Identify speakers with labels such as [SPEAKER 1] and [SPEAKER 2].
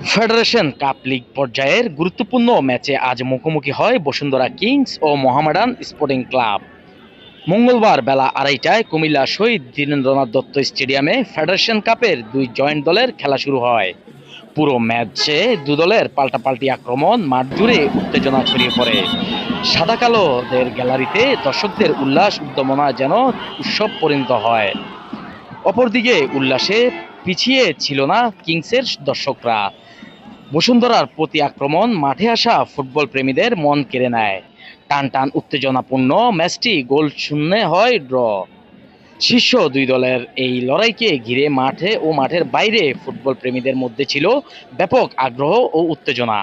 [SPEAKER 1] Federation cup league পর্যায়ের গুরুত্বপূর্ণ ম্যাচে আজ মুখোমুখি হয় বসুন্ধরা কিংস ও মোহামেডান স্পোর্টিং ক্লাব। মঙ্গলবার বেলা 2:30টায় কুমিল্লা শহীদ ধীরেন্দ্রনাথ দত্ত স্টেডিয়ামে ফেডারেশন কাপের দুই জয়েন্ট দলের খেলা শুরু হয়। পুরো ম্যাচে দু দলের পাল্টাপাল্টি আক্রমণ, মাঠ জুড়ে উত্তেজনা ছড়িয়ে পড়ে। সাদা কালোদের গ্যালারিতে দর্শকদের উল্লাস উদ্দীপনা যেন উৎসব পরিণত হয়। অপরদিকে উল্লাসে পিছিয়ে ছিল না কিংসের দর্শকরা। বসুন্ধরার প্রতি আক্রমণ মাঠে আসা ফুটবল প্রেমীদের মন কেড়ে নেয়। টান টান উত্তেজনাপূর্ণ ম্যাচটি গোল শূন্যে হয় ড্র। শীর্ষ দুই দলের এই লড়াইকে ঘিরে মাঠে ও মাঠের বাইরে ফুটবল প্রেমীদের মধ্যে ছিল ব্যাপক আগ্রহ ও উত্তেজনা।